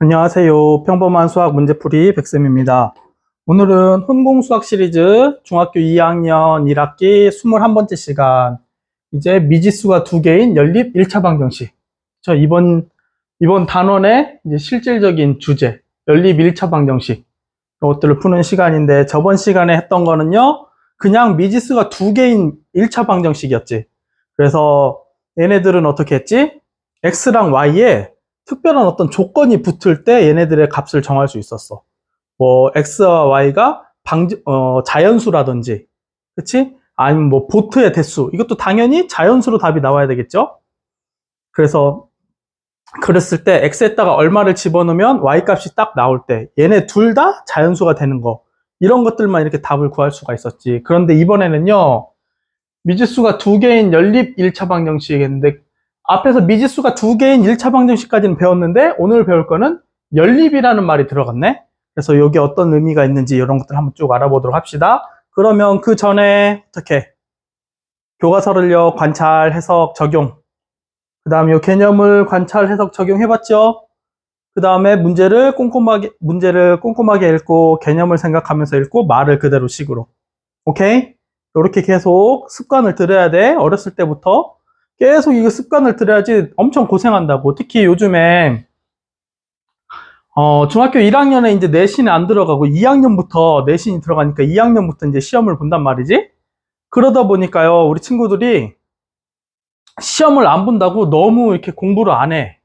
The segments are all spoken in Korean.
안녕하세요. 평범한 수학 문제풀이 백쌤입니다. 오늘은 혼공수학 시리즈 중학교 2학년 1학기 21번째 시간, 이제 미지수가 두 개인 연립 1차 방정식. 이번 단원의 이제 실질적인 주제, 연립 1차 방정식, 이것들을 푸는 시간인데, 저번 시간에 했던 거는요, 그냥 미지수가 두 개인 1차 방정식이었지. 그래서 얘네들은 어떻게 했지? x랑 y에 특별한 어떤 조건이 붙을 때 얘네들의 값을 정할 수 있었어. 뭐 x와 y가 자연수라든지, 그치? 아니면 뭐 보트의 대수, 이것도 당연히 자연수로 답이 나와야 되겠죠? 그래서 그랬을 때 x에다가 얼마를 집어넣으면 y 값이 딱 나올 때 얘네 둘 다 자연수가 되는 거, 이런 것들만 이렇게 답을 구할 수가 있었지. 그런데 이번에는요, 미지수가 두 개인 연립 1차 방정식이겠는데, 앞에서 미지수가 두 개인 1차 방정식까지는 배웠는데 오늘 배울 거는 연립이라는 말이 들어갔네. 그래서 여기 어떤 의미가 있는지 이런 것들 한번 쭉 알아보도록 합시다. 그러면 그 전에 어떻게 교과서를요, 관찰, 해석, 적용, 그 다음에 이 개념을 관찰, 해석, 적용해봤죠. 그 다음에 문제를 꼼꼼하게 읽고 개념을 생각하면서 읽고 말을 그대로 식으로. 오케이? 이렇게 계속 습관을 들여야 돼. 어렸을 때부터 계속 이거 습관을 들여야지 엄청 고생한다고. 특히 요즘에 중학교 1학년에 이제 내신이 안 들어가고 2학년부터 내신이 들어가니까 2학년부터 이제 시험을 본단 말이지. 그러다 보니까요, 우리 친구들이 시험을 안 본다고 너무 이렇게 공부를 안 해.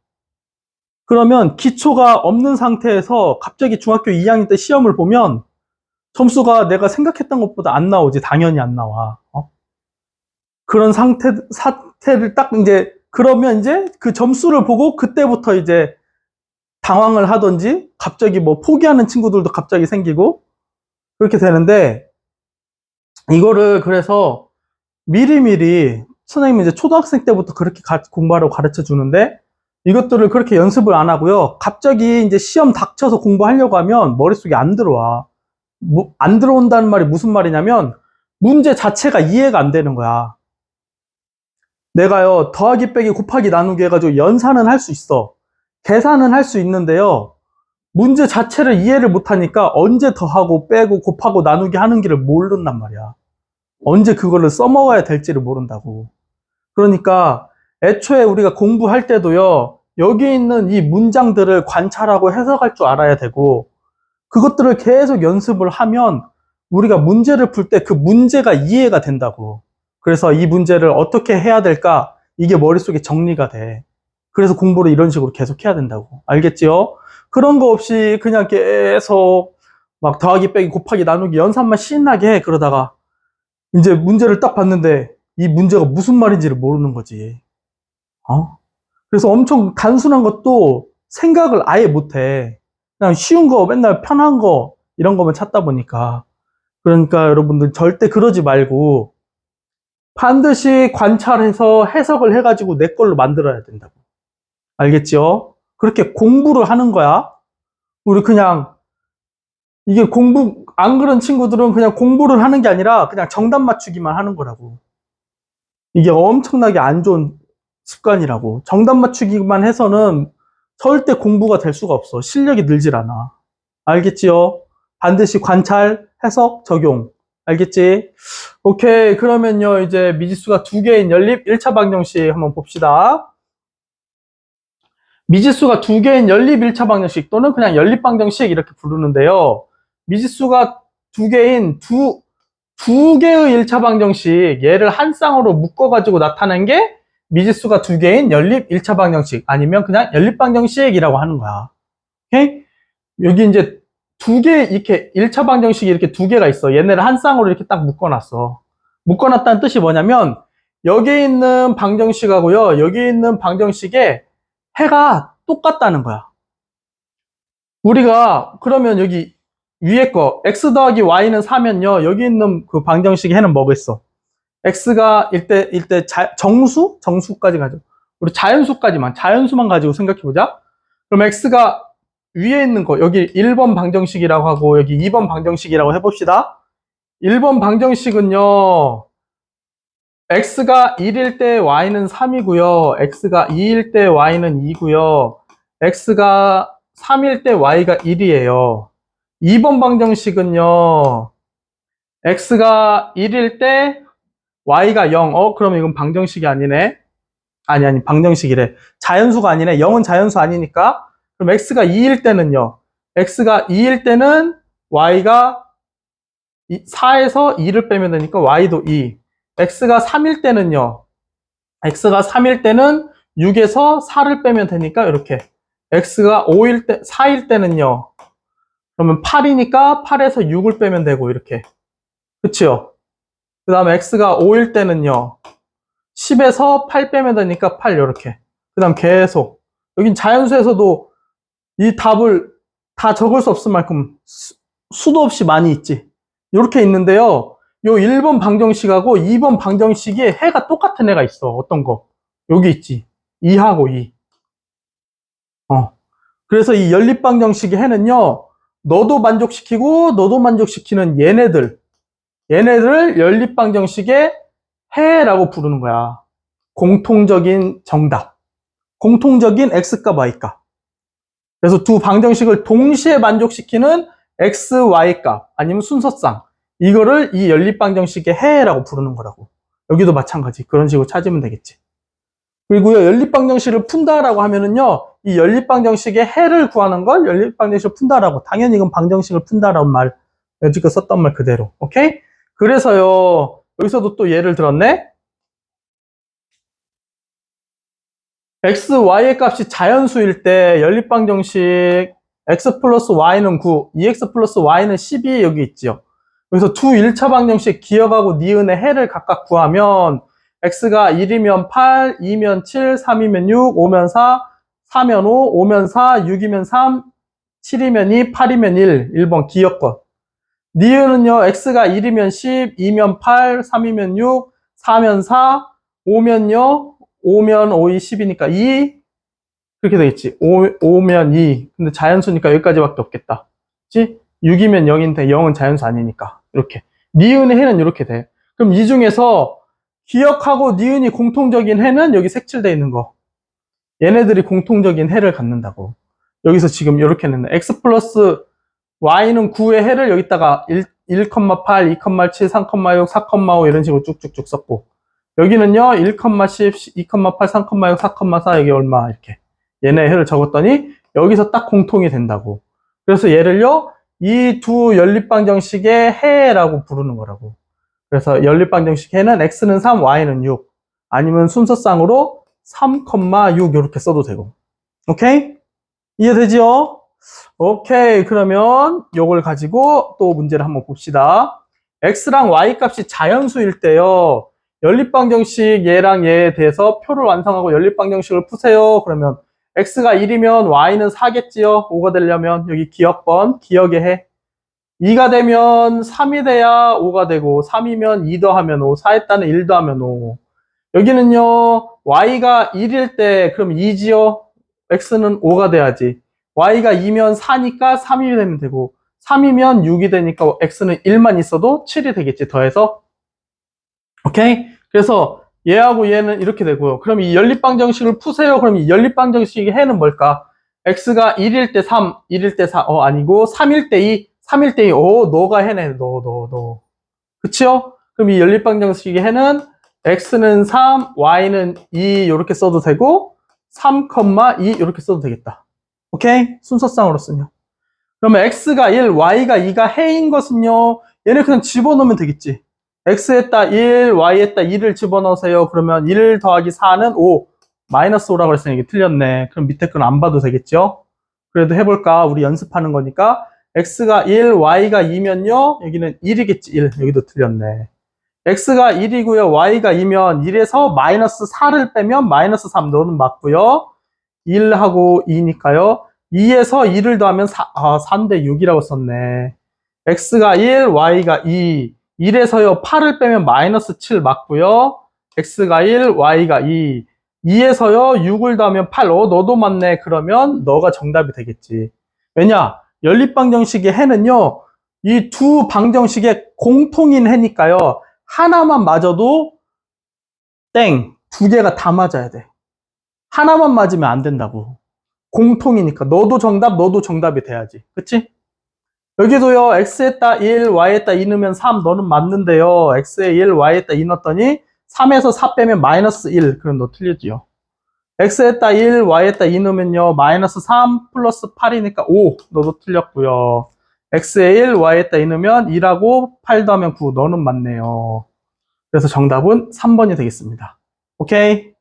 그러면 기초가 없는 상태에서 갑자기 중학교 2학년 때 시험을 보면 점수가 내가 생각했던 것보다 안 나오지. 당연히 안 나와. 그런 사태를 딱 이제, 그러면 이제 그 점수를 보고 그때부터 이제 당황을 하든지 갑자기 뭐 포기하는 친구들도 갑자기 생기고 그렇게 되는데, 이거를 그래서 미리미리 선생님이 이제 초등학생 때부터 그렇게 공부하라고 가르쳐 주는데, 이것들을 그렇게 연습을 안 하고요, 갑자기 이제 시험 닥쳐서 공부하려고 하면 머릿속에 안 들어와. 안 들어온다는 말이 무슨 말이냐면 문제 자체가 이해가 안 되는 거야. 내가요, 더하기 빼기 곱하기 나누기 해가지고 연산은 할 수 있어. 계산은 할 수 있는데요, 문제 자체를 이해를 못하니까 언제 더하고 빼고 곱하고 나누기 하는 길을 모른단 말이야. 언제 그거를 써먹어야 될지를 모른다고. 그러니까 애초에 우리가 공부할 때도요, 여기 있는 이 문장들을 관찰하고 해석할 줄 알아야 되고, 그것들을 계속 연습을 하면 우리가 문제를 풀 때 그 문제가 이해가 된다고. 그래서 이 문제를 어떻게 해야 될까? 이게 머릿속에 정리가 돼. 그래서 공부를 이런 식으로 계속 해야 된다고. 알겠지요? 그런 거 없이 그냥 계속 막 더하기 빼기 곱하기 나누기 연산만 신나게 해. 그러다가 이제 문제를 딱 봤는데 이 문제가 무슨 말인지를 모르는 거지. 어? 그래서 엄청 단순한 것도 생각을 아예 못 해. 그냥 쉬운 거, 맨날 편한 거, 이런 거만 찾다 보니까. 그러니까 여러분들 절대 그러지 말고 반드시 관찰해서 해석을 해가지고 내 걸로 만들어야 된다고. 알겠죠? 그렇게 공부를 하는 거야. 우리 그냥, 이게 안 그런 친구들은 그냥 공부를 하는 게 아니라 그냥 정답 맞추기만 하는 거라고. 이게 엄청나게 안 좋은 습관이라고. 정답 맞추기만 해서는 절대 공부가 될 수가 없어. 실력이 늘질 않아. 알겠지요? 반드시 관찰, 해석, 적용. 알겠지? 오케이. 그러면요, 이제 미지수가 두 개인 연립 1차 방정식 한번 봅시다. 미지수가 두 개인 연립 1차 방정식 또는 그냥 연립 방정식 이렇게 부르는데요. 미지수가 두 개인 두 개의 1차 방정식, 얘를 한 쌍으로 묶어가지고 나타낸 게 미지수가 두 개인 연립 1차 방정식, 아니면 그냥 연립 방정식이라고 하는 거야. 오케이? 여기 이제 두 개, 이렇게 1차 방정식이 이렇게 두 개가 있어. 얘네를 한 쌍으로 이렇게 딱 묶어놨어. 묶어놨다는 뜻이 뭐냐면, 여기 있는 방정식하고요, 여기 있는 방정식의 해가 똑같다는 거야. 우리가 그러면 여기 위에 거 x 더하기 y는 4면요, 여기 있는 그 방정식의 해는 뭐겠어? x가 일대 정수까지 가지고, 우리 자연수만 가지고 생각해보자. 그럼 x가 위에 있는 거, 여기 1번 방정식이라고 하고 여기 2번 방정식이라고 해봅시다. 1번 방정식은요, x가 1일 때 y는 3이고요, x가 2일 때 y는 2고요, x가 3일 때 y가 1이에요. 2번 방정식은요. x가 1일 때 y가 0. 그럼 이건 방정식이 아니네. 아니, 방정식이래. 자연수가 아니네. 0은 자연수 아니니까. 그럼 x가 2일 때는요. x가 2일 때는 y가 4에서 2를 빼면 되니까 y도 2. x가 3일 때는요. x가 3일 때는 6에서 4를 빼면 되니까 이렇게. x가 4일 때는요. 그러면 8이니까 8에서 6을 빼면 되고 이렇게. 그치요? 그 다음에 x가 5일 때는요. 10에서 8 빼면 되니까 8 이렇게. 그 다음 계속. 여긴 자연수에서도 이 답을 다 적을 수 없을 만큼 수도 없이 많이 있지. 이렇게 있는데요. 요 1번 방정식하고 2번 방정식에 해가 똑같은 애가 있어. 어떤 거? 여기 있지. 2하고 2. 그래서 이 연립방정식의 해는요. 너도 만족시키고 너도 만족시키는 얘네들을 연립방정식의 해라고 부르는 거야. 공통적인 정답. 공통적인 x값, y값. 그래서 두 방정식을 동시에 만족시키는 x, y값 아니면 순서쌍. 이거를 이 연립방정식의 해라고 부르는 거라고. 여기도 마찬가지. 그런 식으로 찾으면 되겠지. 그리고요, 연립방정식을 푼다라고 하면은요, 이 연립방정식의 해를 구하는 걸 연립방정식을 푼다라고. 당연히 이건 방정식을 푼다라는 말, 여지껏 썼던 말 그대로. 오케이? 그래서요, 여기서도 또 예를 들었네? x, y의 값이 자연수일 때 연립방정식 x 플러스 y는 9, 2x 플러스 y는 12 여기 있죠. 그래서 두 1차 방정식 기억하고 니은의 해를 각각 구하면 x가 1이면 8, 2면 7, 3이면 6, 5면 4, 4면 5, 5면 4, 6이면 3, 7이면 2, 8이면 1. 1번 기억권. 니은은요, x가 1이면 10, 2면 8, 3이면 6, 4면 4, 5면요, 5면 5이 10이니까 2. 그렇게 되겠지. 5면 2. 근데 자연수니까 여기까지밖에 없겠다. 그치? 6이면 0인데 0은 자연수 아니니까. 이렇게. 니은의 해는 이렇게 돼. 그럼 이 중에서 기억하고 니은이 공통적인 해는 여기 색칠되어 있는 거. 얘네들이 공통적인 해를 갖는다고. 여기서 지금 이렇게 했는데 x 플러스 y는 9의 해를 여기다가 1,8, 2,7, 3,6, 4,5 이런 식으로 쭉쭉쭉 썼고 여기는요 1,10, 2,8, 3,6, 4,4 여기 얼마 이렇게 얘네 해를 적었더니 여기서 딱 공통이 된다고. 그래서 얘를요 이 두 연립방정식의 해라고 부르는 거라고. 그래서 연립방정식 해는 x는 3, y는 6 아니면 순서쌍으로 3,6 이렇게 써도 되고. 오케이? 이해되지요? 오케이. 그러면 요걸 가지고 또 문제를 한번 봅시다. x랑 y 값이 자연수일 때요. 연립방정식 얘랑 얘에 대해서 표를 완성하고 연립방정식을 푸세요. 그러면 x가 1이면 y는 4겠지요. 5가 되려면 여기 기억번, 기억의 해. 2가 되면 3이 돼야 5가 되고 3이면 2 더하면 5, 4했다는 1 더하면 5. 여기는요. y가 1일 때 그럼 2지요. x는 5가 돼야지. y가 2면 4니까 3이 되면 되고 3이면 6이 되니까 x는 1만 있어도 7이 되겠지. 더해서. 오케이? 그래서 얘하고 얘는 이렇게 되고요. 그럼 이 연립방정식을 푸세요. 그럼 이 연립방정식의 해는 뭘까? x가 1일 때 3, 1일 때 4, 아니고 3일 때 2, 3일 때 2. 너가 해네. 너. 그치요? 그럼 이 연립방정식의 해는 x는 3, y는 2 이렇게 써도 되고 3,2 이렇게 써도 되겠다. 오케이? 순서쌍으로 쓰면. 그러면 x가 1, y가 2가 해인 것은요. 얘네 그냥 집어넣으면 되겠지. x에다 1, y에다 2를 집어넣으세요. 그러면 1 더하기 4는 5. 마이너스 5라고 그랬으니 이게 틀렸네. 그럼 밑에 건 안 봐도 되겠죠? 그래도 해볼까? 우리 연습하는 거니까. x가 1, y가 2면요. 여기는 1이겠지. 1. 여기도 틀렸네. x가 1이고요. y가 2면 1에서 마이너스 4를 빼면 마이너스 3. 너는 맞고요. 1하고 2니까요. 2에서 2를 더하면 3대 6이라고 썼네. x가 1, y가 2. 1에서요 8을 빼면 마이너스 7 맞고요. x가 1, y가 2. 2에서요 6을 더하면 8. 너도 맞네. 그러면 너가 정답이 되겠지. 왜냐? 연립방정식의 해는요. 이 두 방정식의 공통인 해니까요. 하나만 맞아도 땡. 두 개가 다 맞아야 돼. 하나만 맞으면 안 된다고. 공통이니까 너도 정답, 너도 정답이 돼야지. 그치? 여기도요, x에다 1, y에다 2 넣으면 3, 너는 맞는데요. x에 1, y에다 2 넣었더니 3에서 4 빼면 마이너스 1. 그럼 너 틀리지요. x에다 1, y에다 2 넣으면요, 마이너스 3 플러스 8이니까 5. 너도 틀렸고요. x에 1, y에다 2 넣으면 2라고 8 더하면 9. 너는 맞네요. 그래서 정답은 3번이 되겠습니다. 오케이?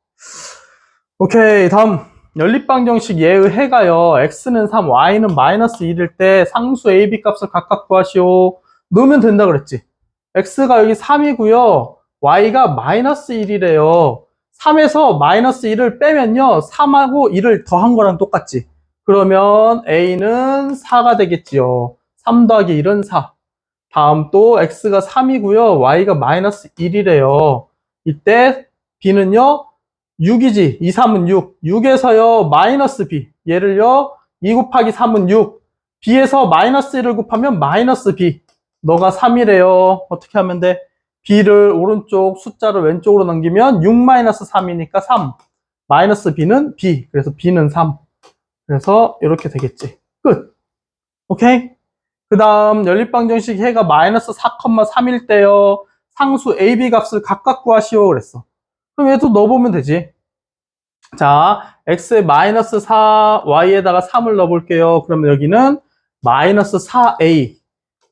오케이, 다음. 연립방정식 예의 해가요. x는 3, y는 마이너스 1일 때 상수 a, b 값을 각각 구하시오. 넣으면 된다 그랬지. x가 여기 3이고요. y가 마이너스 1이래요. 3에서 마이너스 1을 빼면요, 3하고 1을 더한 거랑 똑같지. 그러면 a는 4가 되겠지요. 3 더하기 1은 4. 다음 또 x가 3이고요. y가 마이너스 1이래요. 이때 b는요, 6이지. 2, 3은 6. 6에서요, 마이너스 b. 얘를요, 2 곱하기 3은 6. b에서 마이너스 1을 곱하면 마이너스 b. 너가 3이래요. 어떻게 하면 돼? b를 오른쪽 숫자를 왼쪽으로 넘기면 6 마이너스 3이니까 3. 마이너스 b는 b. 그래서 b는 3. 그래서 이렇게 되겠지. 끝. 오케이? 그 다음 연립방정식 해가 마이너스 4,3일 때요. 상수 a, b 값을 각각 구하시오 그랬어. 그럼 얘도 넣어보면 되지. 자, x에 마이너스 4, y에다가 3을 넣어볼게요. 그러면 여기는 마이너스 4a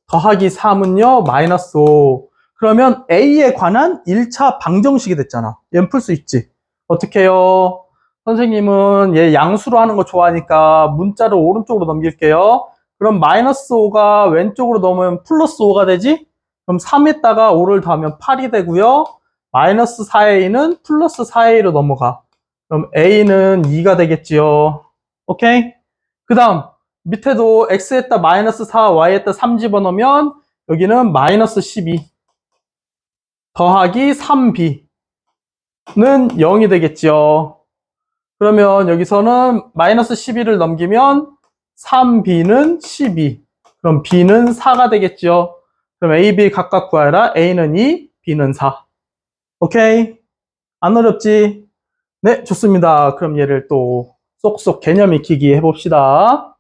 더하기 3은요, 마이너스 5. 그러면 a에 관한 1차 방정식이 됐잖아. 얘는 풀 수 있지. 어떻게 해요? 선생님은 얘 양수로 하는 거 좋아하니까 문자를 오른쪽으로 넘길게요. 그럼 마이너스 5가 왼쪽으로 넘으면 플러스 5가 되지? 그럼 3에다가 5를 더하면 8이 되고요. 마이너스 4a는 플러스 4a로 넘어가. 그럼 a는 2가 되겠지요. 오케이? 그 다음 밑에도 x에다 마이너스 4, y에다 3 집어넣으면 여기는 마이너스 12 더하기 3b는 0이 되겠지요. 그러면 여기서는 마이너스 12를 넘기면 3b는 12. 그럼 b는 4가 되겠죠. 그럼 a, b 각각 구하라. a는 2, b는 4. 오케이? 안 어렵지? 네, 좋습니다. 그럼 얘를 또 쏙쏙 개념 익히기 해봅시다.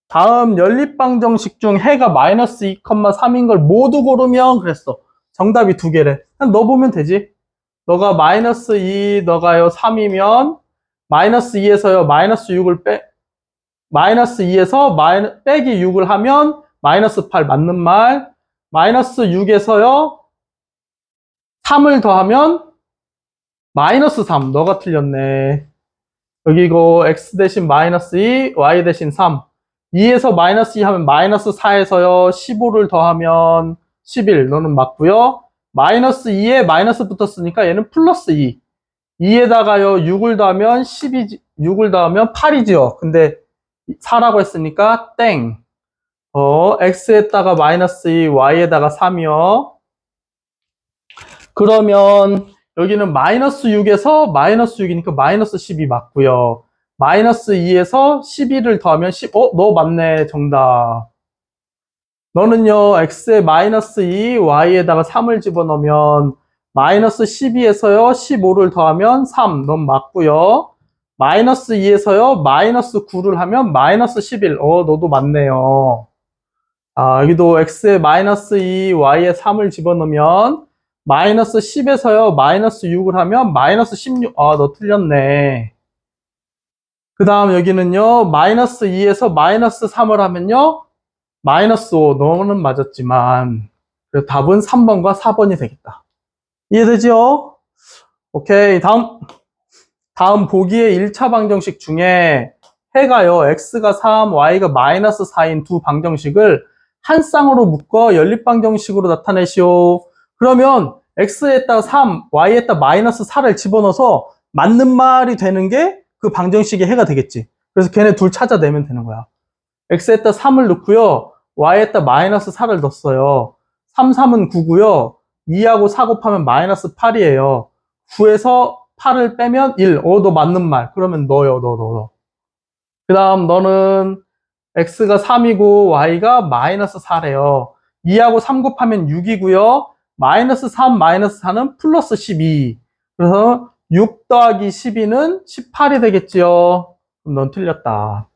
다음 연립방정식 중 해가 마이너스 2,3인 걸 모두 고르면 그랬어. 정답이 두 개래. 그냥 넣어보면 되지. 너가 마이너스 2, 너가요 3이면 마이너스 2에서요 마이너스 6을 마이너스 2에서 빼기 6을 하면 마이너스 8 맞는 말. 마이너스 6에서요 3을 더하면 마이너스 3. 너가 틀렸네. 여기 이거 x 대신 마이너스 2, y 대신 3. 2에서 마이너스 2 하면 마이너스 4에서요 15를 더하면 11. 너는 맞고요. 마이너스 2에 마이너스 붙었으니까 얘는 플러스 2. 2에다가요 6을 더하면 6을 더하면 8이지요. 근데 4라고 했으니까 땡. x에다가 마이너스 2, y에다가 3이요. 그러면 여기는 마이너스 6에서 마이너스 6이니까 마이너스 10이 맞고요. 마이너스 2에서 12를 더하면 10. 너 맞네. 정답. 너는요, x에 마이너스 2, y에다가 3을 집어넣으면 마이너스 12에서요, 15를 더하면 3. 넌 맞고요. 마이너스 2에서요, 마이너스 9를 하면 마이너스 11. 너도 맞네요. 여기도 x에 마이너스 2, y에 3을 집어넣으면 마이너스 10에서요, 마이너스 6을 하면 마이너스 16. 너 틀렸네. 그 다음 여기는요, 마이너스 2에서 마이너스 3을 하면요, 마이너스 5. 너는 맞았지만, 그래서 답은 3번과 4번이 되겠다. 이해되죠? 오케이. 다음 보기의 1차 방정식 중에 해가요, x가 3, y가 마이너스 4인 두 방정식을 한 쌍으로 묶어 연립방정식으로 나타내시오. 그러면 x에다 3, y에다 마이너스 4를 집어넣어서 맞는 말이 되는 게 그 방정식의 해가 되겠지. 그래서 걔네 둘 찾아내면 되는 거야. x에다 3을 넣고요. y에다 마이너스 4를 넣었어요. 3, 3은 9고요. 2하고 4 곱하면 마이너스 8이에요. 9에서 8을 빼면 1. 너 맞는 말. 그러면 너요. 너. 그 다음 너는 x가 3이고 y가 마이너스 4래요. 2하고 3 곱하면 6이고요. 마이너스 3, 마이너스 4는 플러스 12. 그래서 6 더하기 12는 18이 되겠지요. 그럼 넌 틀렸다.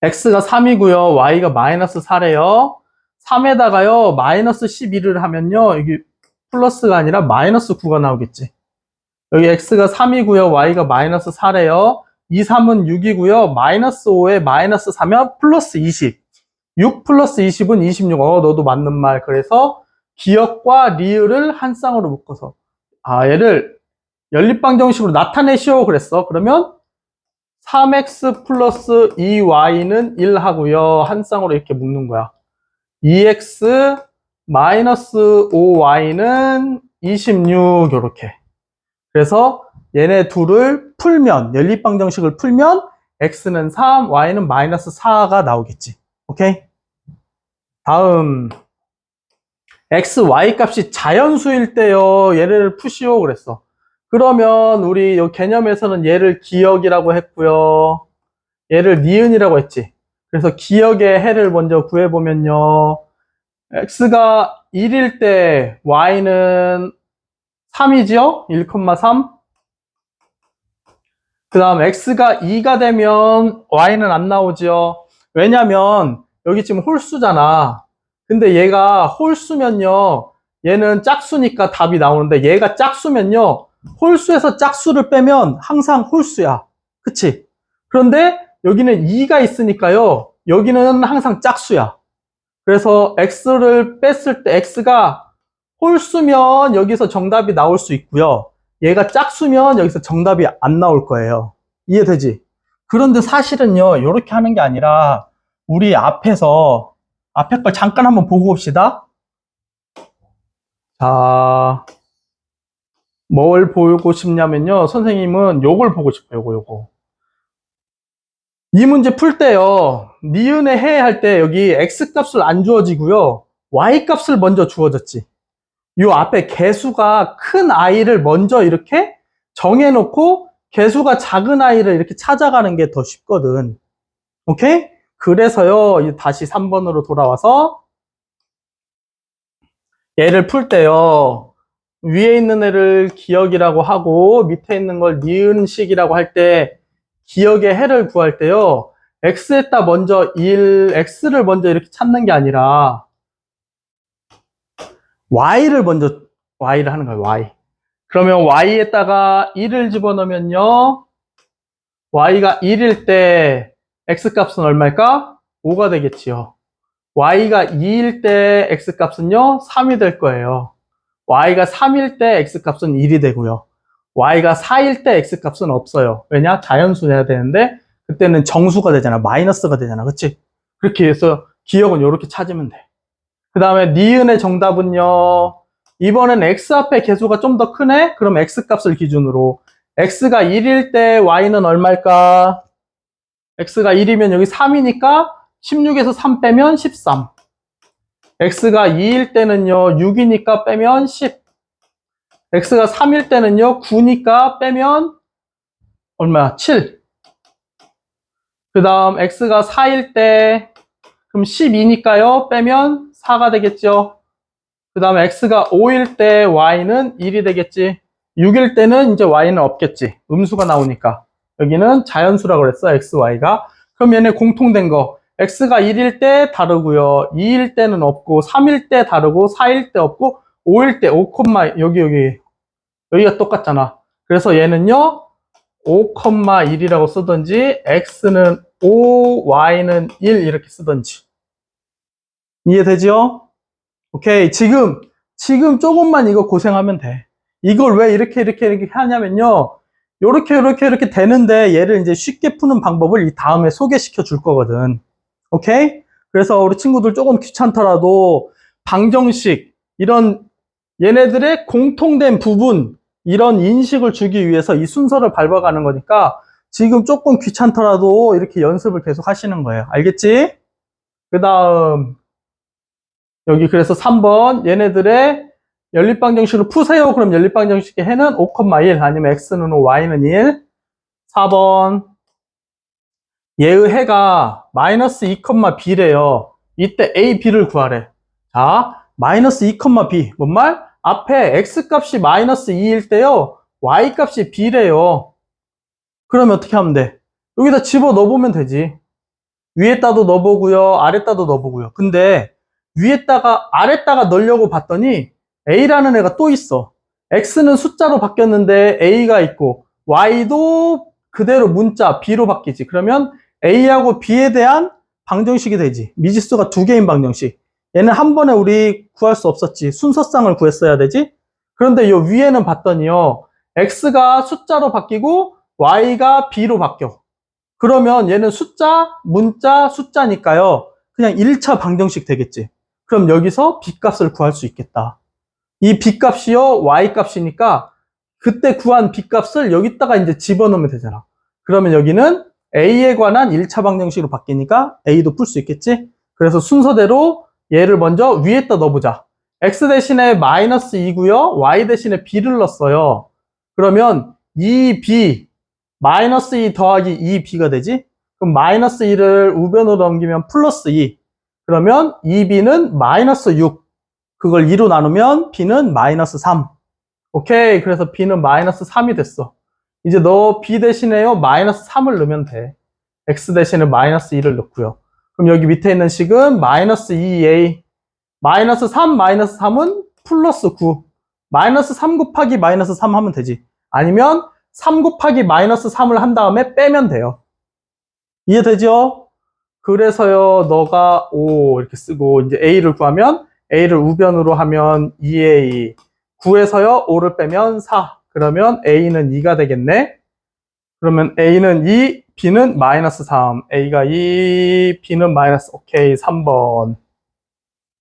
x가 3이고요. y가 마이너스 4래요. 3에다가요, 마이너스 11을 하면요, 이게 플러스가 아니라 마이너스 9가 나오겠지. 여기 x가 3이고요. y가 마이너스 4래요. 2, 3은 6이고요. 마이너스 5에 마이너스 4면 플러스 20. 6 플러스 20은 26. 너도 맞는 말. 그래서 기역과 리을을 한 쌍으로 묶어서 얘를 연립방정식으로 나타내시오 그랬어. 그러면 3x 플러스 2y는 1 하고요. 한 쌍으로 이렇게 묶는 거야. 2x 마이너스 5y는 26 이렇게. 그래서 얘네 둘을 풀면, 연립방정식을 풀면 x는 3, y는 마이너스 4가 나오겠지. 오케이? 다음 x, y 값이 자연수일 때요. 얘를 푸시오 그랬어. 그러면 우리 이 개념에서는 얘를 기역이라고 했고요. 얘를 니은이라고 했지. 그래서 기역의 해를 먼저 구해보면요. x가 1일 때 y는 3이지요? 1,3. 그 다음 x가 2가 되면 y는 안 나오지요. 왜냐면 여기 지금 홀수잖아. 근데 얘가 홀수면요. 얘는 짝수니까 답이 나오는데 얘가 짝수면요. 홀수에서 짝수를 빼면 항상 홀수야. 그치? 그런데 여기는 2가 있으니까요. 여기는 항상 짝수야. 그래서 x를 뺐을 때 x가 홀수면 여기서 정답이 나올 수 있고요. 얘가 짝수면 여기서 정답이 안 나올 거예요. 이해되지? 그런데 사실은요, 이렇게 하는 게 아니라 우리 앞에 걸 잠깐 한번 보고 봅시다. 자, 뭘 보고 싶냐면요. 선생님은 요걸 보고 싶어요. 요거. 이 문제 풀 때요. 니은의 해 할 때 여기 x 값을 안 주어지고요. y 값을 먼저 주어졌지. 요 앞에 개수가 큰 아이를 먼저 이렇게 정해놓고 개수가 작은 아이를 이렇게 찾아가는 게 더 쉽거든. 오케이? 그래서요, 다시 3번으로 돌아와서 얘를 풀 때요. 위에 있는 애를 기역이라고 하고 밑에 있는 걸 니은식이라고 할 때 기역의 해를 구할 때요. x에다 먼저 x를 먼저 이렇게 찾는 게 아니라 y를 하는 거예요. y. 그러면 y에다가 1을 집어넣으면요. y가 1일 때 x값은 얼마일까? 5가 되겠지요. y가 2일 때 x값은요. 3이 될 거예요. y가 3일 때 x값은 1이 되고요. y가 4일 때 x값은 없어요. 왜냐? 자연수 내야 되는데 그때는 정수가 되잖아. 마이너스가 되잖아. 그치? 그렇게 해서 기억은 이렇게 찾으면 돼. 그 다음에 니은의 정답은요. 이번엔 x 앞에 개수가 좀 더 크네? 그럼 x값을 기준으로 x가 1일 때 y는 얼마일까? x가 1이면 여기 3이니까 16에서 3 빼면 13. x가 2일 때는요. 6이니까 빼면 10. x가 3일 때는요. 9니까 빼면 얼마야? 7. 그 다음 x가 4일 때 그럼 12니까요. 빼면 4가 되겠죠. 그 다음에 x가 5일 때 y는 1이 되겠지. 6일 때는 이제 y는 없겠지. 음수가 나오니까. 여기는 자연수라고 그랬어. x, y가. 그럼 얘네 공통된 거. x가 1일 때 다르고요. 2일 때는 없고 3일 때 다르고 4일 때 없고 5일 때 5, 여기가 똑같잖아. 그래서 얘는요. 5,1이라고 쓰든지 x는 5, y는 1 이렇게 쓰든지. 이해되죠? 오케이. 지금 조금만 이거 고생하면 돼. 이걸 왜 이렇게 하냐면요. 이렇게 되는데 얘를 이제 쉽게 푸는 방법을 이 다음에 소개시켜 줄 거거든. 오케이? 그래서 우리 친구들 조금 귀찮더라도 방정식, 이런 얘네들의 공통된 부분, 이런 인식을 주기 위해서 이 순서를 밟아가는 거니까 지금 조금 귀찮더라도 이렇게 연습을 계속 하시는 거예요. 알겠지? 그 다음 여기 그래서 3번 얘네들의 연립방정식을 푸세요. 그럼 연립방정식의 해는 5,1 아니면 x는 5, y는 1. 4번 얘의 해가 마이너스 2,b래요. 이때 a, b를 구하래. 자, 마이너스 2,b 뭔 말? 앞에 x값이 마이너스 2일 때요. y값이 b래요. 그러면 어떻게 하면 돼? 여기다 집어 넣어보면 되지. 위에다도 넣어보고요, 아래다도 넣어보고요. 근데 아래다가 넣으려고 봤더니 A라는 애가 또 있어. X는 숫자로 바뀌었는데 A가 있고 Y도 그대로 문자 B로 바뀌지. 그러면 A하고 B에 대한 방정식이 되지. 미지수가 두 개인 방정식. 얘는 한 번에 우리 구할 수 없었지. 순서쌍을 구했어야 되지. 그런데 요 위에는 봤더니요, X가 숫자로 바뀌고 Y가 B로 바뀌어. 그러면 얘는 숫자, 문자, 숫자니까요, 그냥 1차 방정식 되겠지. 그럼 여기서 B값을 구할 수 있겠다. 이 B값이요, Y값이니까 그때 구한 B값을 여기다가 이제 집어넣으면 되잖아. 그러면 여기는 A에 관한 1차 방정식으로 바뀌니까 A도 풀 수 있겠지? 그래서 순서대로 얘를 먼저 위에다 넣어보자. X 대신에 마이너스 2고요, Y 대신에 B를 넣었어요. 그러면 2B, 마이너스 2 더하기 2B가 되지? 그럼 마이너스 2를 우변으로 넘기면 플러스 2. 그러면 2B는 마이너스 6. 그걸 2로 나누면 B는 마이너스 3. 오케이. 그래서 B는 마이너스 3이 됐어. 이제 너 B 대신에요, 마이너스 3을 넣으면 돼. X 대신에 마이너스 2를 넣고요. 그럼 여기 밑에 있는 식은 마이너스 2A. 마이너스 3, 마이너스 3은 플러스 9. 마이너스 3 곱하기 마이너스 3 하면 되지. 아니면 3 곱하기 마이너스 3을 한 다음에 빼면 돼요. 이해되죠? 그래서요, 너가 5 이렇게 쓰고 이제 A를 구하면 A를 우변으로 하면 2A, 9에서요 5를 빼면 4. 그러면 A는 2가 되겠네. 그러면 A는 2, B는 마이너스 3. A가 2, B는 마이너스. 오케이, 3번.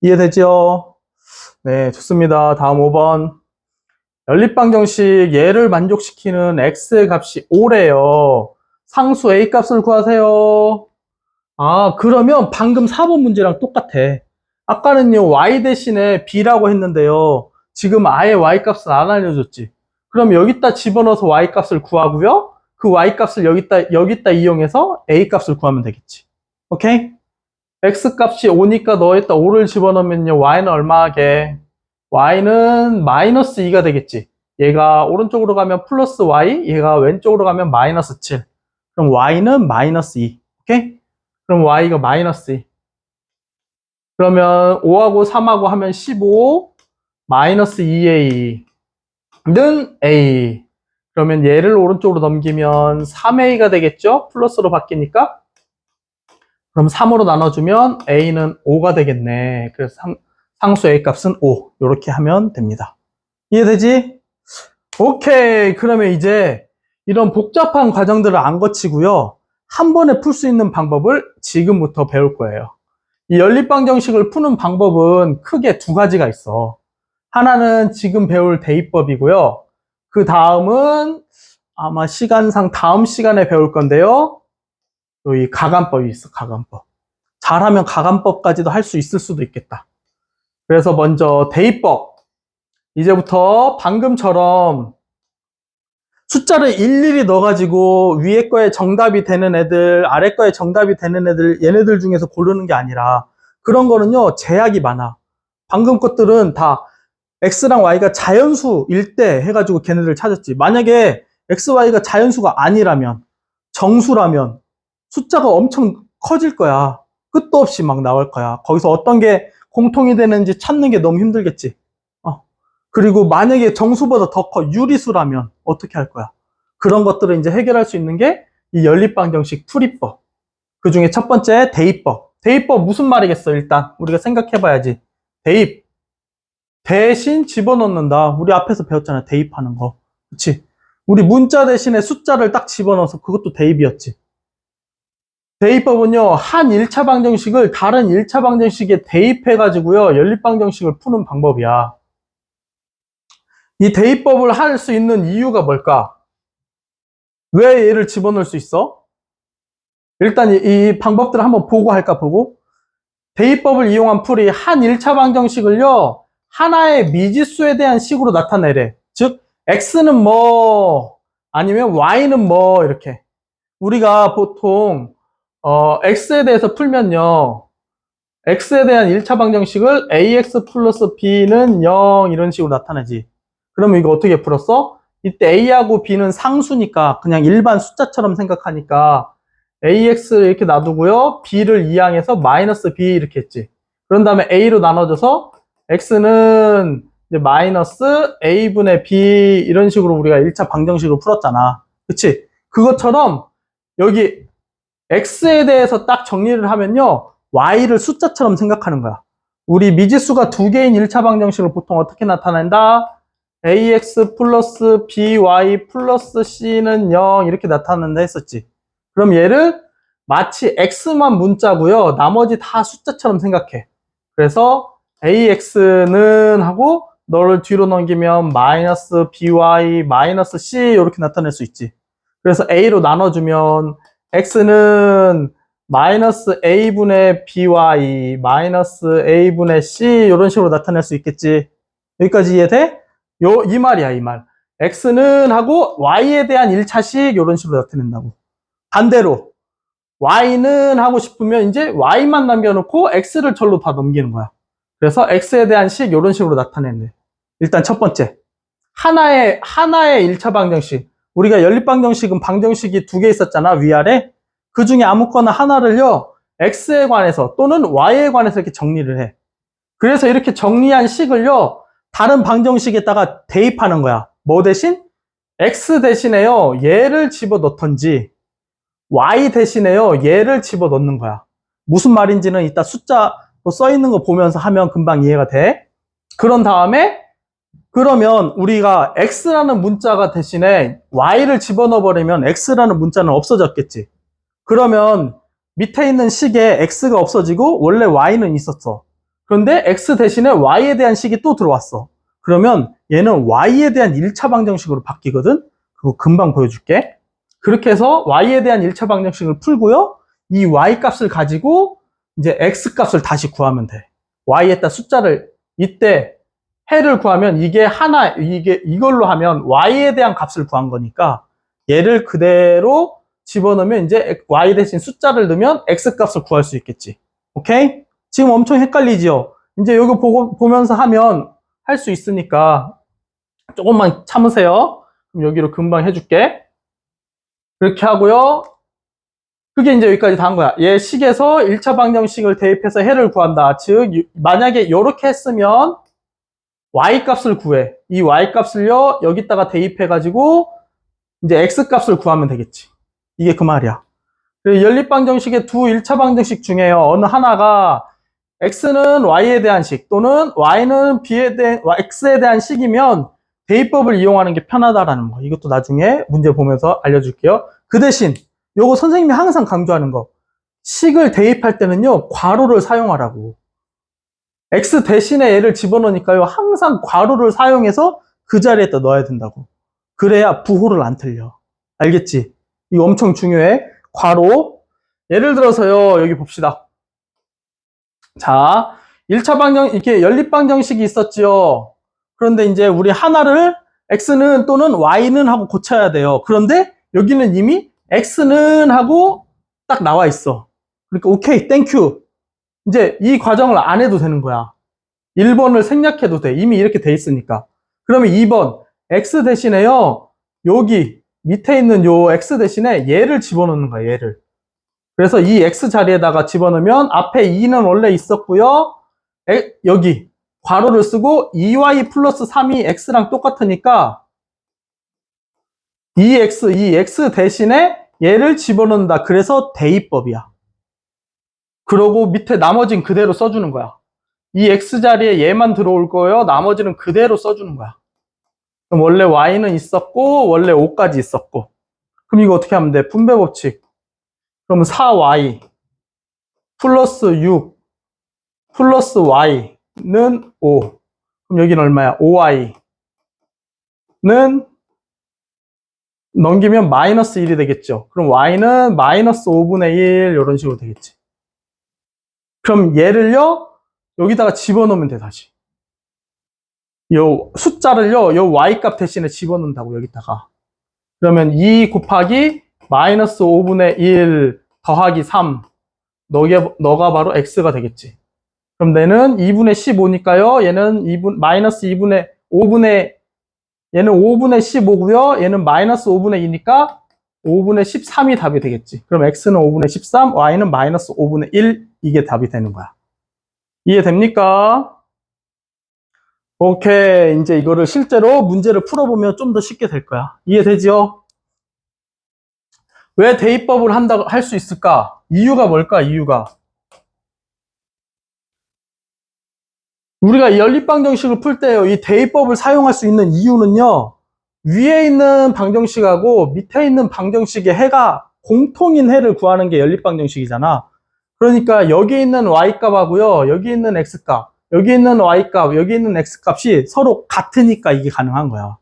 이해되죠? 네, 좋습니다. 다음 5번. 연립방정식 얘를 만족시키는 x의 값이 5래요. 상수 a 값을 구하세요. 아, 그러면 방금 4번 문제랑 똑같아. 아까는요, y 대신에 b라고 했는데요. 지금 아예 y 값을 안 알려줬지. 그럼 여기다 집어넣어서 y 값을 구하고요. 그 y 값을 여기다 이용해서 a 값을 구하면 되겠지. 오케이? x 값이 5니까 너에다 5를 집어넣으면요, y는 얼마 하게? y는 마이너스 2가 되겠지. 얘가 오른쪽으로 가면 플러스 y, 얘가 왼쪽으로 가면 마이너스 7. 그럼 y는 마이너스 2. 오케이? 그럼 y가 마이너스 2. 그러면 5하고 3하고 하면 15, 마이너스 2a는 a. 그러면 얘를 오른쪽으로 넘기면 3a가 되겠죠? 플러스로 바뀌니까. 그럼 3으로 나눠주면 a는 5가 되겠네. 그래서 상수 a 값은 5. 이렇게 하면 됩니다. 이해되지? 오케이. 그러면 이제 이런 복잡한 과정들을 안 거치고요, 한 번에 풀 수 있는 방법을 지금부터 배울 거예요. 이 연립방정식을 푸는 방법은 크게 두 가지가 있어. 하나는 지금 배울 대입법이고요. 그 다음은 아마 시간상 다음 시간에 배울 건데요. 여기 가감법이 있어, 가감법. 잘하면 가감법까지도 할 수 있을 수도 있겠다. 그래서 먼저 대입법. 이제부터 방금처럼 숫자를 일일이 넣어가지고 위에 거에 정답이 되는 애들, 아래 거에 정답이 되는 애들, 얘네들 중에서 고르는 게 아니라, 그런 거는요, 제약이 많아. 방금 것들은 다 X랑 Y가 자연수일 때 해가지고 걔네들 찾았지. 만약에 X, Y가 자연수가 아니라면, 정수라면 숫자가 엄청 커질 거야. 끝도 없이 막 나올 거야. 거기서 어떤 게 공통이 되는지 찾는 게 너무 힘들겠지. 그리고 만약에 정수보다 더 커, 유리수라면 어떻게 할 거야? 그런 것들을 이제 해결할 수 있는 게 이 연립방정식 풀이법. 그 중에 첫 번째 대입법. 대입법 무슨 말이겠어? 일단 우리가 생각해 봐야지. 대입. 대신 집어넣는다. 우리 앞에서 배웠잖아, 대입하는 거. 그치? 우리 문자 대신에 숫자를 딱 집어넣어서 그것도 대입이었지. 대입법은요, 한 1차 방정식을 다른 1차 방정식에 대입해가지고요, 연립방정식을 푸는 방법이야. 이 대입법을 할 수 있는 이유가 뭘까? 왜 얘를 집어넣을 수 있어? 일단 이 방법들을 한번 보고 할까 보고. 대입법을 이용한 풀이 한 1차 방정식을요, 하나의 미지수에 대한 식으로 나타내래. 즉, x는 뭐, 아니면 y는 뭐, 이렇게. 우리가 보통 x에 대해서 풀면요, x에 대한 1차 방정식을 ax 플러스 b는 0 이런 식으로 나타내지. 그러면 이거 어떻게 풀었어? 이때 a하고 b는 상수니까 그냥 일반 숫자처럼 생각하니까 AX를 이렇게 놔두고요. B를 이항해서 마이너스 B 이렇게 했지. 그런 다음에 A로 나눠줘서 X는 이제 마이너스 A분의 B 이런 식으로 우리가 1차 방정식으로 풀었잖아. 그치? 그것처럼 여기 X에 대해서 딱 정리를 하면요. Y를 숫자처럼 생각하는 거야. 우리 미지수가 두 개인 1차 방정식을 보통 어떻게 나타낸다? AX 플러스 BY 플러스 C는 0 이렇게 나타낸다 했었지. 그럼 얘를 마치 X만 문자고요. 나머지 다 숫자처럼 생각해. 그래서 AX는 하고 너를 뒤로 넘기면 마이너스 BY 마이너스 C 이렇게 나타낼 수 있지. 그래서 A로 나눠주면 X는 마이너스 A분의 BY 마이너스 A분의 C 이런 식으로 나타낼 수 있겠지. 여기까지 이해돼? 이 말이야, 이 말. X는 하고 Y에 대한 1차식 이런 식으로 나타낸다고. 반대로 Y는 하고 싶으면 이제 Y만 남겨놓고 X를 절로 다 넘기는 거야. 그래서 X에 대한 식 이런 식으로 나타내네. 일단 첫 번째. 하나의 1차 방정식. 우리가 연립방정식은 방정식이 두 개 있었잖아, 위아래. 그 중에 아무거나 하나를요, X에 관해서 또는 Y에 관해서 이렇게 정리를 해. 그래서 이렇게 정리한 식을요, 다른 방정식에다가 대입하는 거야. 뭐 대신? X 대신에요, 얘를 집어넣던지, Y 대신에요, 얘를 집어넣는 거야. 무슨 말인지는 이따 숫자로 써 있는 거 보면서 하면 금방 이해가 돼. 그런 다음에 그러면 우리가 X라는 문자가 대신에 Y를 집어넣어 버리면 X라는 문자는 없어졌겠지. 그러면 밑에 있는 식에 X가 없어지고 원래 Y는 있었어. 그런데 X 대신에 Y에 대한 식이 또 들어왔어. 그러면 얘는 Y에 대한 1차 방정식으로 바뀌거든. 그거 금방 보여줄게. 그렇게 해서 Y에 대한 1차 방정식을 풀고요. 이 Y 값을 가지고 이제 X 값을 다시 구하면 돼. Y에다 숫자를 이때 해를 구하면 이걸로 하면 Y에 대한 값을 구한 거니까 얘를 그대로 집어넣으면 이제 Y 대신 숫자를 넣으면 X 값을 구할 수 있겠지. 오케이? 지금 엄청 헷갈리죠? 이제 이거 보면서 하면 할 수 있으니까 조금만 참으세요. 그럼 여기로 금방 해줄게. 그렇게 하고요. 그게 이제 여기까지 다 한 거야. 얘 식에서 1차 방정식을 대입해서 해를 구한다. 즉, 만약에 이렇게 했으면 Y 값을 구해. 이 Y 값을요, 여기다가 대입해가지고 이제 X 값을 구하면 되겠지. 이게 그 말이야. 연립방정식의 두 1차 방정식 중에요. 어느 하나가 X는 Y에 대한 식 또는 Y는 X에 대한 식이면 대입법을 이용하는 게 편하다라는 거. 이것도 나중에 문제 보면서 알려줄게요. 그 대신 요거 선생님이 항상 강조하는 거. 식을 대입할 때는요, 괄호를 사용하라고. X 대신에 얘를 집어넣으니까요, 항상 괄호를 사용해서 그 자리에다 넣어야 된다고. 그래야 부호를 안 틀려. 알겠지? 이거 엄청 중요해. 괄호. 예를 들어서요, 여기 봅시다. 자, 1차 이렇게 연립방정식이 있었지요. 그런데 이제 우리 하나를 X는 또는 Y는 하고 고쳐야 돼요. 그런데 여기는 이미 X는 하고 딱 나와 있어. 그러니까 오케이, 땡큐. 이제 이 과정을 안 해도 되는 거야. 1번을 생략해도 돼. 이미 이렇게 돼 있으니까. 그러면 2번, X 대신에요, 여기 밑에 있는 요 X 대신에 얘를 집어넣는 거야, 얘를. 그래서 이 X 자리에다가 집어넣으면 앞에 2는 원래 있었고요. 여기 괄호를 쓰고 2Y 플러스 3이 X랑 똑같으니까 이 X 대신에 얘를 집어넣는다. 그래서 대입법이야. 그러고 밑에 나머지는 그대로 써주는 거야. 이 X 자리에 얘만 들어올 거예요. 나머지는 그대로 써주는 거야. 그럼 원래 Y는 있었고 원래 5까지 있었고. 그럼 이거 어떻게 하면 돼? 분배 법칙. 그러면 4Y 플러스 6 플러스 Y는 5. 그럼 여기는 얼마야? 5Y는 넘기면 마이너스 1이 되겠죠. 그럼 Y는 마이너스 5분의 1 이런 식으로 되겠지. 그럼 얘를요, 여기다가 집어넣으면 돼, 다시. 요 숫자를요, 요 Y 값 대신에 집어넣는다고, 여기다가. 그러면 2 곱하기 마이너스 5분의 1 더하기 3. 너가 바로 X가 되겠지. 그럼 얘는 2분의 15니까요. 얘는 마이너스 5분의, 얘는 5분의 15고요. 얘는 마이너스 5분의 2니까 5분의 13이 답이 되겠지. 그럼 x는 5분의 13, y는 마이너스 5분의 1, 이게 답이 되는 거야. 이해됩니까? 오케이. 이제 이거를 실제로 문제를 풀어보면 좀 더 쉽게 될 거야. 이해되죠? 왜 대입법을 할 수 있을까? 이유가 뭘까? 이유가. 우리가 이 연립방정식을 풀 때요, 이 대입법을 사용할 수 있는 이유는요, 위에 있는 방정식하고 밑에 있는 방정식의 해가 공통인 해를 구하는 게 연립방정식이잖아. 그러니까 여기 있는 y값하고요, 여기 있는 x값, 여기 있는 y값, 여기 있는 x값이 서로 같으니까 이게 가능한 거야.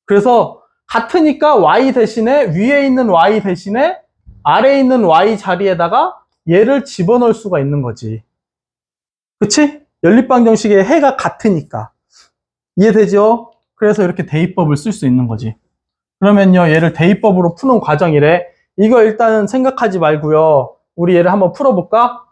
그래서 같으니까 y 대신에 위에 있는 y 대신에 아래에 있는 y 자리에다가 얘를 집어넣을 수가 있는 거지. 그치? 연립방정식의 해가 같으니까. 이해되죠? 그래서 이렇게 대입법을 쓸 수 있는 거지. 그러면요, 얘를 대입법으로 푸는 과정이래. 이거 일단은 생각하지 말고요. 우리 얘를 한번 풀어볼까?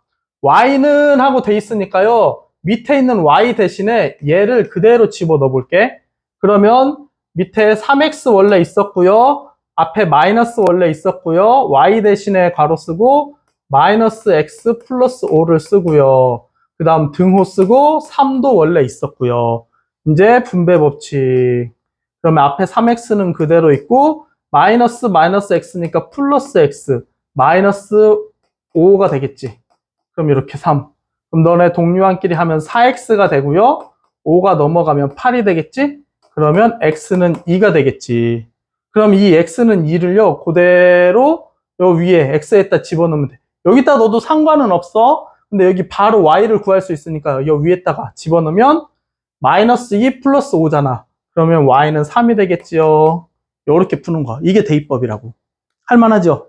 y는 하고 돼 있으니까요. 밑에 있는 y 대신에 얘를 그대로 집어넣어 볼게. 그러면 밑에 3x 원래 있었고요. 앞에 마이너스 원래 있었고요. y 대신에 괄호 쓰고 마이너스 x 플러스 5를 쓰고요. 그 다음 등호 쓰고 3도 원래 있었고요. 이제 분배 법칙. 그러면 앞에 3x는 그대로 있고 마이너스 x니까 플러스 x 마이너스 5가 되겠지. 그럼 이렇게 3. 그럼 너네 동료한끼리 하면 4x가 되고요. 5가 넘어가면 8이 되겠지? 그러면 x는 2가 되겠지. 그럼 이 x는 2를요. 그대로 요 위에 x에다 집어넣으면 돼. 여기다 넣어도 상관은 없어. 근데 여기 바로 y를 구할 수 있으니까 요 위에다가 집어넣으면 마이너스 2 플러스 5잖아. 그러면 y는 3이 되겠지요. 요렇게 푸는 거. 이게 대입법이라고. 할만하죠?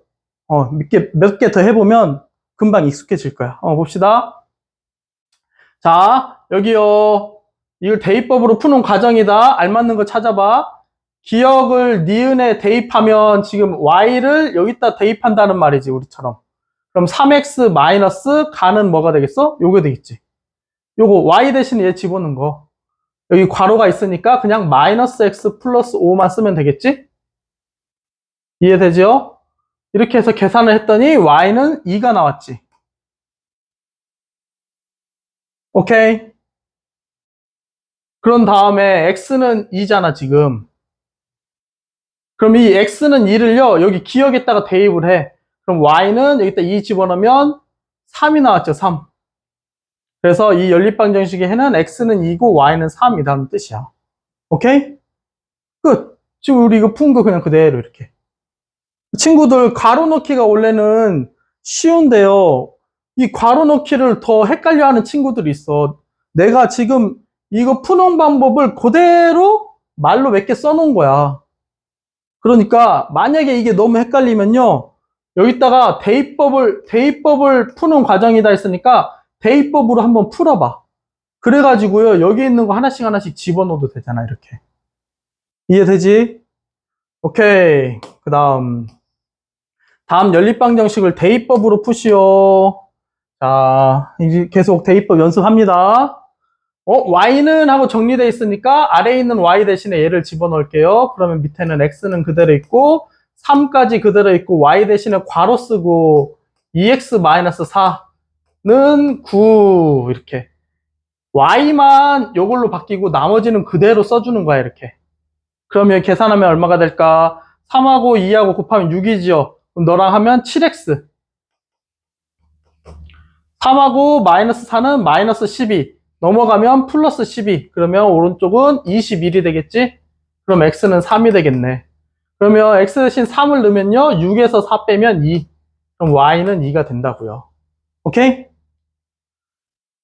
몇 개 더 해보면 금방 익숙해질 거야. 봅시다. 자, 여기요. 이걸 대입법으로 푸는 과정이다. 알맞는 거 찾아봐. 기억을 니은에 대입하면 지금 y를 여기다 대입한다는 말이지, 우리처럼. 그럼 3x 마이너스 가는 뭐가 되겠어? 요게 되겠지. 요거 y 대신에 얘 집어넣은 거. 여기 괄호가 있으니까 그냥 마이너스 x 플러스 5만 쓰면 되겠지? 이해되죠? 이렇게 해서 계산을 했더니 y는 2가 나왔지. 오케이? 그런 다음에 x는 2잖아, 지금. 그럼 이 x는 2를요, 여기 기억에다가 대입을 해. 그럼 y는 여기다 2 집어넣으면 3이 나왔죠, 3. 그래서 이 연립방정식의 해는 x는 2고 y는 3이라는 뜻이야. 오케이? 끝. 지금 우리 이거 푼 거 그냥 그대로 이렇게. 친구들, 괄호 넣기가 원래는 쉬운데요. 이 괄호 넣기를 더 헷갈려 하는 친구들이 있어. 내가 지금 이거 푸는 방법을 그대로 말로 몇 개 써놓은 거야. 그러니까 만약에 이게 너무 헷갈리면요. 여기다가 대입법을 푸는 과정이다 했으니까 대입법으로 한번 풀어봐. 그래가지고요. 여기 있는 거 하나씩 하나씩 집어넣어도 되잖아, 이렇게. 이해되지? 오케이. 다음 연립방정식을 대입법으로 푸시오. 자, 이제 계속 대입법 연습합니다. y는 하고 정리되어 있으니까 아래에 있는 y 대신에 얘를 집어넣을게요. 그러면 밑에는 x는 그대로 있고 3까지 그대로 있고 y 대신에 괄호 쓰고 2x-4는 9 이렇게. y만 이걸로 바뀌고 나머지는 그대로 써주는 거야, 이렇게. 그러면 계산하면 얼마가 될까? 3하고 2하고 곱하면 6이지요. 그럼 너랑 하면 7x. 3하고 마이너스 4는 마이너스 12. 넘어가면 플러스 12. 그러면 오른쪽은 21이 되겠지? 그럼 x는 3이 되겠네. 그러면 x 대신 3을 넣으면요. 6에서 4 빼면 2. 그럼 y는 2가 된다고요. 오케이?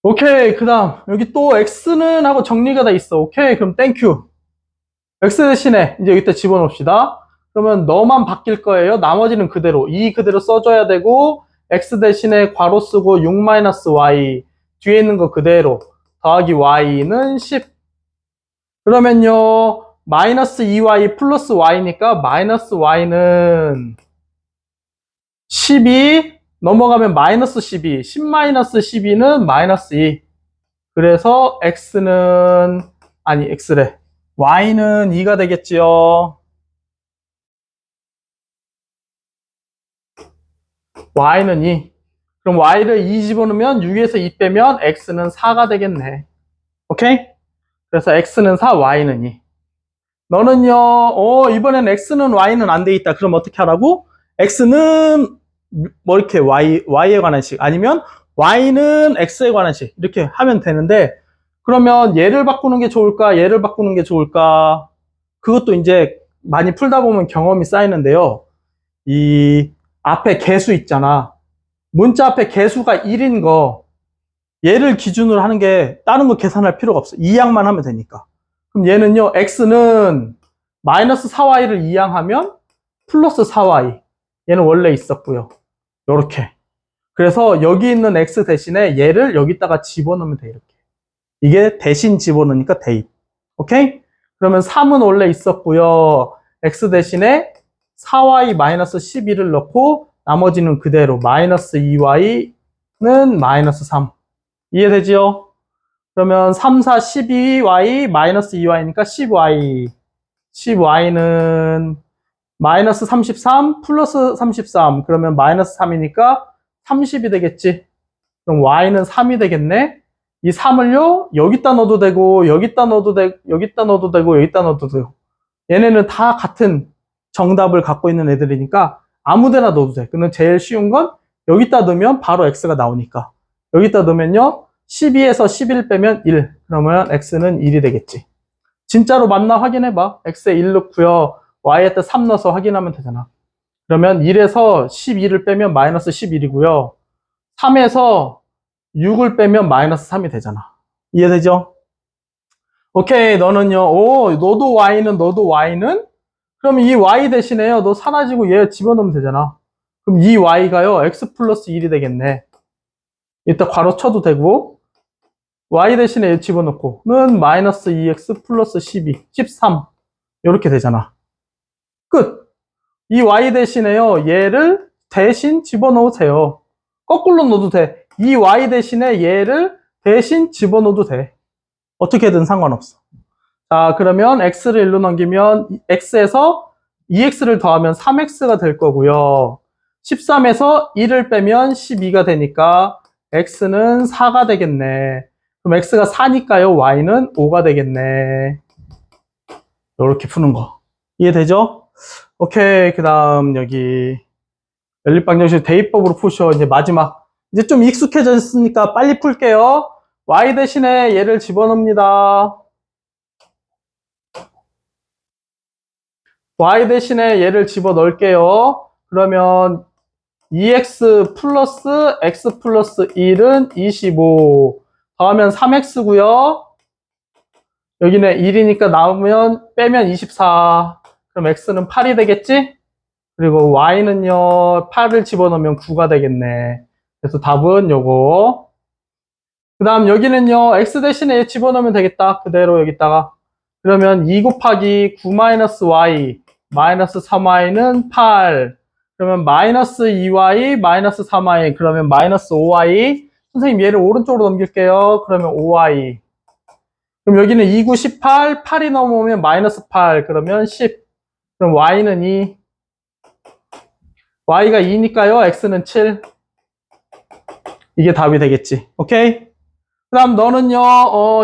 오케이. 그 다음 여기 또 x는 하고 정리가 다 있어. 오케이. 그럼 땡큐. x 대신에 이제 여기다 집어넣읍시다. 그러면 너만 바뀔 거예요. 나머지는 그대로. 2 그대로 써줘야 되고 x 대신에 괄호 쓰고 6-y 뒤에 있는 거 그대로 더하기 y는 10. 그러면요. 마이너스 2y 플러스 y니까 마이너스 y는 12 넘어가면 마이너스 12 10 마이너스 12는 마이너스 2. 그래서 x래 y는 2가 되겠지요. y는 2. 그럼 y를 2 집어넣으면 6에서 2 빼면 x는 4가 되겠네. 오케이? 그래서 x는 4, y는 2. 너는요, 이번엔 x는 y는 안 돼 있다. 그럼 어떻게 하라고? x는 뭐 이렇게 y에 관한 식, 아니면 y는 x에 관한 식, 이렇게 하면 되는데, 그러면 얘를 바꾸는 게 좋을까? 얘를 바꾸는 게 좋을까? 그것도 이제 많이 풀다 보면 경험이 쌓이는데요. 이 앞에 개수 있잖아. 문자 앞에 개수가 1인 거, 얘를 기준으로 하는 게 다른 거 계산할 필요가 없어. 이항만 하면 되니까. 그럼 얘는요, x는 마이너스 4y를 이항하면 플러스 4y. 얘는 원래 있었고요. 요렇게. 그래서 여기 있는 x 대신에 얘를 여기다가 집어넣으면 돼, 이렇게. 이게 대신 집어넣으니까 대입. 오케이? 그러면 3은 원래 있었고요. x 대신에 4y 마이너스 11을 넣고 나머지는 그대로 마이너스 2y는 마이너스 3. 이해되지요? 그러면 3, 4, 12y 마이너스 2y니까 10y. 10y는 마이너스 33 플러스 33. 그러면 마이너스 3이니까 30이 되겠지. 그럼 y는 3이 되겠네. 이 3을요, 여기다 넣어도 되고, 여기다 넣어도 되고, 여기다 넣어도 되고, 여기다 넣어도 되고. 얘네는 다 같은 정답을 갖고 있는 애들이니까 아무 데나 넣어도 돼. 근데 제일 쉬운 건 여기다 넣으면 바로 x가 나오니까. 여기다 넣으면요, 12에서 11 빼면 1. 그러면 x는 1이 되겠지. 진짜로 맞나 확인해봐. x에 1 넣고요, y에다 3 넣어서 확인하면 되잖아. 그러면 1에서 12를 빼면 마이너스 11이고요. 3에서 6을 빼면 마이너스 3이 되잖아. 이해되죠? 오케이, 너는요, 너도 y는? 그럼 이 y 대신에요, 너 사라지고 얘 집어넣으면 되잖아. 그럼 이 y가요, x 플러스 1이 되겠네. 이따 괄호 쳐도 되고, y 대신에 얘 집어넣고는 마이너스 2x 플러스 12, 13. 이렇게 되잖아. 끝. 이 y 대신에요, 얘를 대신 집어넣으세요. 거꾸로 넣어도 돼. 이 y 대신에 얘를 대신 집어넣어도 돼. 어떻게든 상관없어. 자, 그러면 x를 1로 넘기면 x에서 2x를 더하면 3x가 될 거고요. 13에서 1을 빼면 12가 되니까 x는 4가 되겠네. 그럼 x가 4니까요, y는 5가 되겠네. 이렇게 푸는 거. 이해되죠? 오케이, 그 다음 여기 연립방정식 대입법으로 푸셔. 이제 마지막. 이제 좀 익숙해졌으니까 빨리 풀게요. y 대신에 얘를 집어넣습니다. y 대신에 얘를 집어넣을게요. 그러면 2x 플러스 x 플러스 1은 25. 더하면 3x고요. 여기는 1이니까 나오면 빼면 24. 그럼 x는 8이 되겠지? 그리고 y는요, 8을 집어넣으면 9가 되겠네. 그래서 답은 요거. 그 다음 여기는요, x 대신에 얘 집어넣으면 되겠다. 그대로 여기다가. 그러면 2 곱하기 9 마이너스 y 마이너스 3y는 8. 그러면 마이너스 2y 마이너스 3y. 그러면 마이너스 5y. 선생님 얘를 오른쪽으로 넘길게요. 그러면 5y. 그럼 여기는 2, 9, 18. 8이 넘어오면 마이너스 8. 그러면 10. 그럼 y는 2. y가 2니까요. x는 7. 이게 답이 되겠지. 오케이? 그 다음 너는요,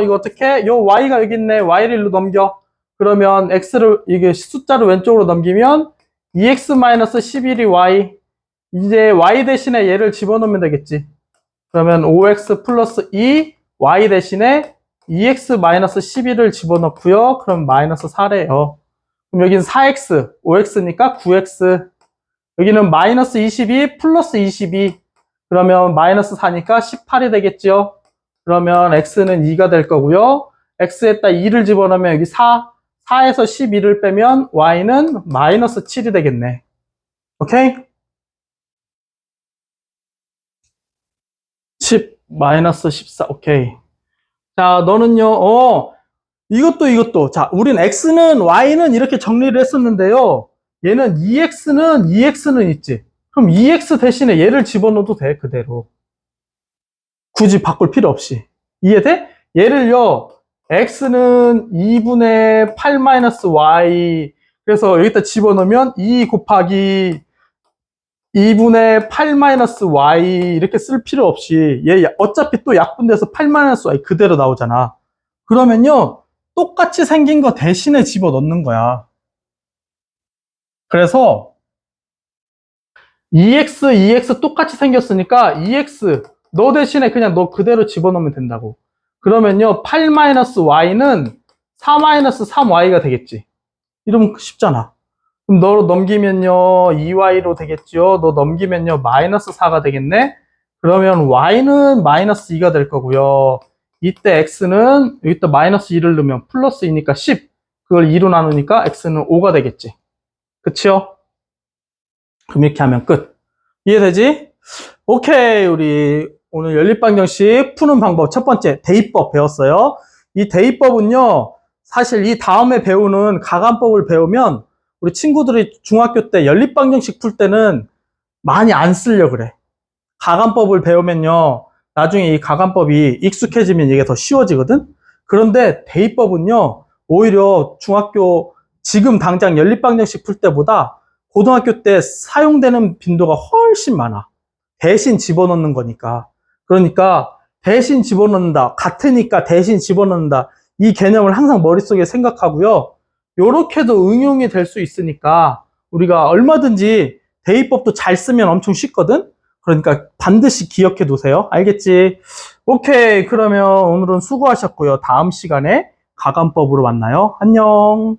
이거 어떻게? 요 y가 여기 있네. y를 일로 넘겨. 그러면 x를, 이게 숫자를 왼쪽으로 넘기면 2x-11이 y. 이제 y 대신에 얘를 집어넣으면 되겠지. 그러면 5x 플러스 2, y 대신에 2x-11을 집어넣고요. 그럼 마이너스 4래요. 그럼 여기는 4x, 5x니까 9x. 여기는 마이너스 22 플러스 22. 그러면 마이너스 4니까 18이 되겠죠. 그러면 x는 2가 될 거고요. x에다 2를 집어넣으면 여기 4, 4에서 12를 빼면 y는 마이너스 7이 되겠네. 오케이? 10, 마이너스 14, 오케이. 자, 너는요, 이것도. 자, 우린 x는, y는 이렇게 정리를 했었는데요. 얘는 2x는 있지. 그럼 2x 대신에 얘를 집어넣어도 돼, 그대로. 굳이 바꿀 필요 없이. 이해돼? 얘를요, x는 2분의 8-y. 그래서 여기다 집어넣으면 2 곱하기 2분의 8-y 이렇게 쓸 필요 없이 얘 어차피 또 약분돼서 8-y 그대로 나오잖아. 그러면요 똑같이 생긴 거 대신에 집어넣는 거야. 그래서 2x 똑같이 생겼으니까 2x 너 대신에 그냥 너 그대로 집어넣으면 된다고. 그러면요 8-y는 4-3y가 되겠지. 이러면 쉽잖아. 그럼 너로 넘기면요 2y로 되겠죠. 너 넘기면요 -4가 되겠네. 그러면 y는 -2가 될 거고요. 이때 x는 여기다 -2를 넣으면 플러스 2니까 10. 그걸 2로 나누니까 x는 5가 되겠지. 그치요? 그럼 이렇게 하면 끝. 이해되지? 오케이. 우리 오늘 연립방정식 푸는 방법 첫 번째 대입법 배웠어요. 이 대입법은요 사실 이 다음에 배우는 가간법을 배우면 우리 친구들이 중학교 때 연립방정식 풀 때는 많이 안 쓰려 그래. 가간법을 배우면요 나중에 이 가간법이 익숙해지면 이게 더 쉬워지거든. 그런데 대입법은요 오히려 중학교 지금 당장 연립방정식 풀 때보다 고등학교 때 사용되는 빈도가 훨씬 많아. 대신 집어넣는 거니까. 그러니까 대신 집어넣는다. 같으니까 대신 집어넣는다. 이 개념을 항상 머릿속에 생각하고요. 요렇게도 응용이 될 수 있으니까 우리가 얼마든지 대입법도 잘 쓰면 엄청 쉽거든. 그러니까 반드시 기억해 두세요. 알겠지? 오케이. 그러면 오늘은 수고하셨고요. 다음 시간에 가간법으로 만나요. 안녕.